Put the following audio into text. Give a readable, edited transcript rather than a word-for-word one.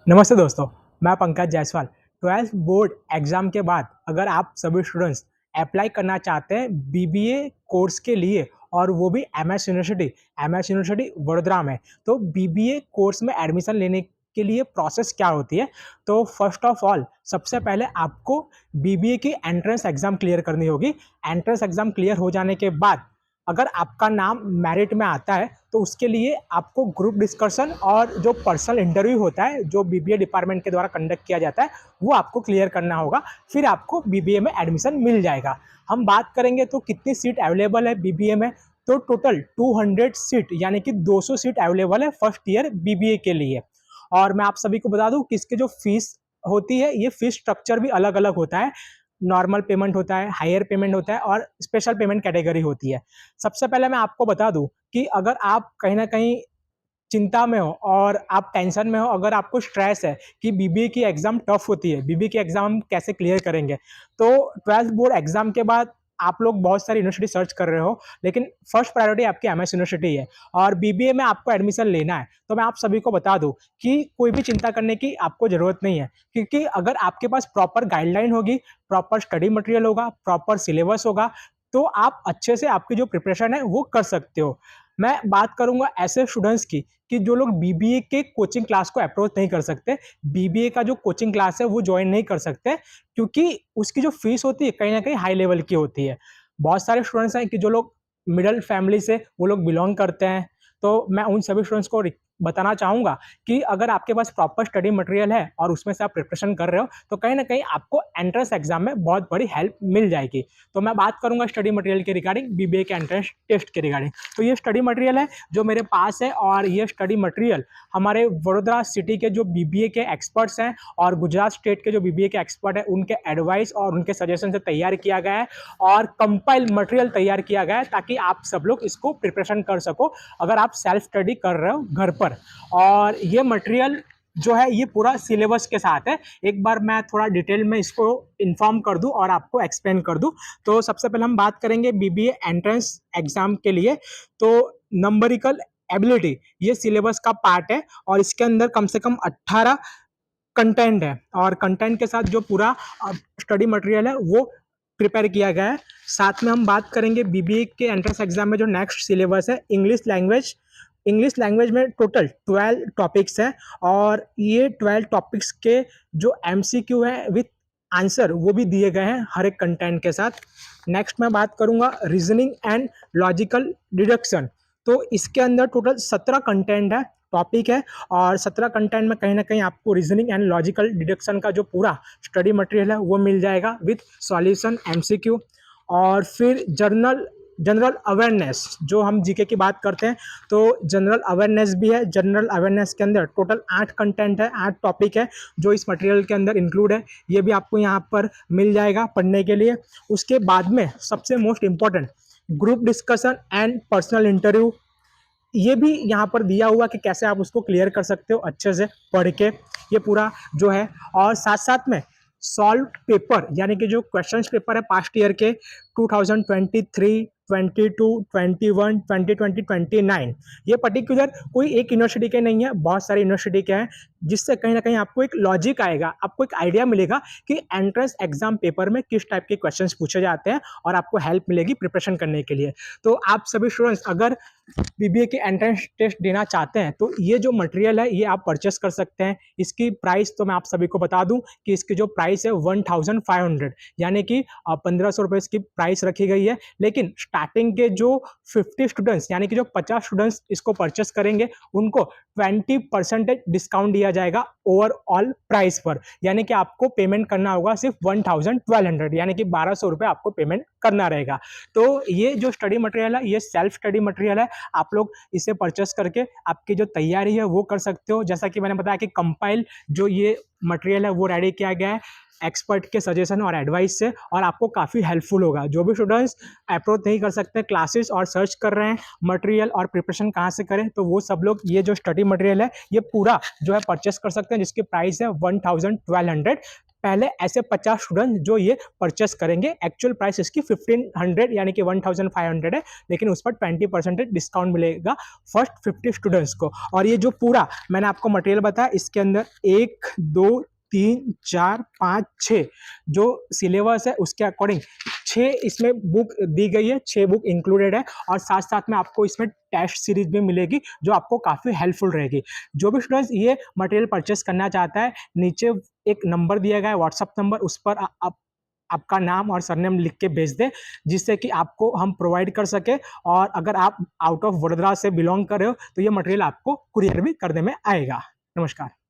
नमस्ते दोस्तों, मैं Pankaj Jaiswal. 12th board exam के बाद अगर आप सभी स्टूडेंट्स अप्लाई करना चाहते हैं बीबीए कोर्स के लिए और वो भी एमएस यूनिवर्सिटी वडोदरा में, तो बीबीए कोर्स में एडमिशन लेने के लिए प्रोसेस क्या होती है? तो फर्स्ट ऑफ ऑल सबसे पहले आपको बीबीए की एंट्रेंस एग्ज़ाम क्लियर करनी होगी। एंट्रेंस एग्ज़ाम क्लियर हो जाने के बाद अगर आपका नाम मेरिट में आता है तो उसके लिए आपको ग्रुप डिस्कशन और जो पर्सनल इंटरव्यू होता है जो बीबीए डिपार्टमेंट के द्वारा कंडक्ट किया जाता है वो आपको क्लियर करना होगा। फिर आपको बीबीए में एडमिशन मिल जाएगा। हम बात करेंगे तो कितनी सीट अवेलेबल है बीबीए में, तो टोटल 200 सीट यानी कि 200 सीट अवेलेबल है फर्स्ट ईयर बीबीए के लिए। और मैं आप सभी को बता दूं कि इसके जो फीस होती है, ये फीस स्ट्रक्चर भी अलग अलग होता है। नॉर्मल पेमेंट होता है, हायर पेमेंट होता है और स्पेशल पेमेंट कैटेगरी होती है। सबसे पहले मैं आपको बता दूं कि अगर आप कहीं ना कहीं चिंता में हो और आप टेंशन में हो, अगर आपको स्ट्रेस है कि बीबीए की एग्ज़ाम टफ होती है, बीबीए की एग्ज़ाम कैसे क्लियर करेंगे, तो 12th बोर्ड एग्ज़ाम के बाद आप लोग बहुत सारी यूनिवर्सिटी सर्च कर रहे हो, लेकिन फर्स्ट प्रायोरिटी आपकी एमएस यूनिवर्सिटी है और बीबीए में आपको एडमिशन लेना है। तो मैं आप सभी को बता दूं कि कोई भी चिंता करने की आपको ज़रूरत नहीं है, क्योंकि अगर आपके पास प्रॉपर गाइडलाइन होगी, प्रॉपर स्टडी मटेरियल होगा, प्रॉपर सिलेबस होगा, तो आप अच्छे से आपकी जो प्रिपरेशन है वो कर सकते हो। मैं बात करूंगा ऐसे स्टूडेंट्स की कि जो लोग बीबीए के कोचिंग क्लास को अप्रोच नहीं कर सकते, बीबीए का जो कोचिंग क्लास है वो ज्वाइन नहीं कर सकते, क्योंकि उसकी जो फीस होती है कहीं ना कहीं हाई लेवल की होती है। बहुत सारे स्टूडेंट्स हैं कि जो लोग मिडिल फैमिली से वो लोग बिलोंग करते हैं, तो मैं उन सभी स्टूडेंट्स को बताना चाहूँगा कि अगर आपके पास प्रॉपर स्टडी मटेरियल है और उसमें से आप प्रिपरेशन कर रहे हो, तो कहीं ना कहीं आपको एंट्रेंस एग्जाम में बहुत बड़ी हेल्प मिल जाएगी। तो मैं बात करूंगा स्टडी मटेरियल के रिगार्डिंग, बीबीए के एंट्रेंस टेस्ट के रिगार्डिंग। तो ये स्टडी मटेरियल है जो मेरे पास है और ये स्टडी मटेरियल हमारे वडोदरा सिटी के जो बीबीए के एक्सपर्ट्स हैं और गुजरात स्टेट के जो बीबीए के एक्सपर्ट हैं उनके एडवाइस और उनके सजेशन से तैयार किया गया है और कंपाइल मटेरियल तैयार किया गया है, ताकि आप सब लोग इसको प्रिपरेशन कर सको अगर आप सेल्फ स्टडी कर रहे हो घर पर। और ये मटेरियल जो है ये पूरा सिलेबस के साथ है। एक बार मैं थोड़ा डिटेल में इसको इन्फॉर्म कर दूं और आपको एक्सप्लेन कर दूं। तो सबसे पहले हम बात करेंगे बीबीए एंट्रेंस एग्जाम के लिए। तो नंबरिकल एबिलिटी ये सिलेबस का पार्ट है और इसके अंदर कम से कम 18 कंटेंट है और कंटेंट के साथ जो पूरा स्टडी मटेरियल है वो प्रिपेयर किया गया है। साथ में हम बात करेंगे बीबीए के एंट्रेंस एग्जाम में जो नेक्स्ट सिलेबस है इंग्लिश लैंग्वेज में टोटल 12 टॉपिक्स हैं और ये 12 टॉपिक्स के जो एमसीक्यू है विथ आंसर वो भी दिए गए हैं हर एक कंटेंट के साथ। नेक्स्ट मैं बात करूंगा रीजनिंग एंड लॉजिकल डिडक्शन। तो इसके अंदर टोटल 17 कंटेंट है, टॉपिक है और 17 कंटेंट में कहीं ना कहीं आपको रीजनिंग एंड लॉजिकल डिडक्शन का जो पूरा स्टडी मटेरियल है वो मिल जाएगा विथ सॉल्यूशन एमसीक्यू। और फिर जनरल अवेयरनेस, जो हम जीके की बात करते हैं तो जनरल अवेयरनेस भी है। जनरल अवेयरनेस के अंदर टोटल 8 कंटेंट है, 8 टॉपिक है जो इस मटेरियल के अंदर इंक्लूड है। ये भी आपको यहाँ पर मिल जाएगा पढ़ने के लिए। उसके बाद में सबसे most important group discussion and personal interview, ये भी यहाँ पर दिया हुआ कि कैसे आप उसको क्लियर कर सकते हो अच्छे से पढ़ के, ये पूरा जो है। और साथ साथ में सॉल्व पेपर यानी कि जो क्वेश्चंस पेपर है पास्ट ईयर के 2023, 22, 21, 2020, 29, ये पर्टिकुलर कोई एक यूनिवर्सिटी के नहीं है, बहुत सारी यूनिवर्सिटी के हैं, जिससे कहीं ना कहीं आपको एक लॉजिक आएगा, आपको एक आइडिया मिलेगा कि एंट्रेंस एग्जाम पेपर में किस टाइप के क्वेश्चंस पूछे जाते हैं और आपको हेल्प मिलेगी प्रिपरेशन करने के लिए। तो आप सभी स्टूडेंट्स अगर बीबीए के एंट्रेंस टेस्ट देना चाहते हैं तो ये जो मटेरियल है ये आप परचेस कर सकते हैं। इसकी प्राइस तो मैं आप सभी को बता दूं कि इसकी जो प्राइस है 1500 यानी कि 1500 रुपये इसकी प्राइस रखी गई है। लेकिन स्टार्टिंग के जो 50 स्टूडेंट्स यानी कि जो 50 स्टूडेंट्स इसको परचेस करेंगे उनको 20% डिस्काउंट दिया जाएगा ओवरऑल प्राइस पर, यानी कि आपको पेमेंट करना होगा सिर्फ 1200 यानी कि 1200 रुपये आपको पेमेंट करना रहेगा। तो ये जो स्टडी मटेरियल है ये सेल्फ स्टडी मटेरियल है, आप लोग इसे परचेस करके आपकी जो तैयारी है वो कर सकते हो। जैसा कि मैंने बताया कि कंपाइल जो ये मटेरियल है वो रेडी किया गया है एक्सपर्ट के सजेशन और एडवाइस से, और आपको काफ़ी हेल्पफुल होगा। जो भी स्टूडेंट्स अप्रोच नहीं कर सकते क्लासेस और सर्च कर रहे हैं मटेरियल और प्रिपरेशन कहाँ से करें, तो वो सब लोग ये जो स्टडी मटेरियल है ये पूरा जो है परचेस कर सकते हैं, जिसकी प्राइस है 1200। पहले ऐसे 50 स्टूडेंट जो ये परचेस करेंगे। एक्चुअल प्राइस इसकी 1500 यानी कि 1500 है, लेकिन उस पर 20% डिस्काउंट मिलेगा फर्स्ट 50 स्टूडेंट्स को। और ये जो पूरा मैंने आपको मटेरियल बताया, इसके अंदर 1 2 3 4 5 6 जो सिलेबस है उसके अकॉर्डिंग 6 इसमें बुक दी गई है, 6 बुक इंक्लूडेड है। और साथ साथ में आपको इसमें टेस्ट सीरीज भी मिलेगी जो आपको काफ़ी हेल्पफुल रहेगी। जो भी स्टूडेंट्स ये मटेरियल परचेस करना चाहता है, नीचे एक नंबर दिया गया है व्हाट्सअप नंबर, उस पर आप आपका नाम और सरनेम लिख के भेज दें, जिससे कि आपको हम प्रोवाइड कर सके। और अगर आप आउट ऑफ वडोदरा से बिलोंग कर रहे हो तो ये मटेरियल आपको कुरियर भी करने में आएगा। नमस्कार।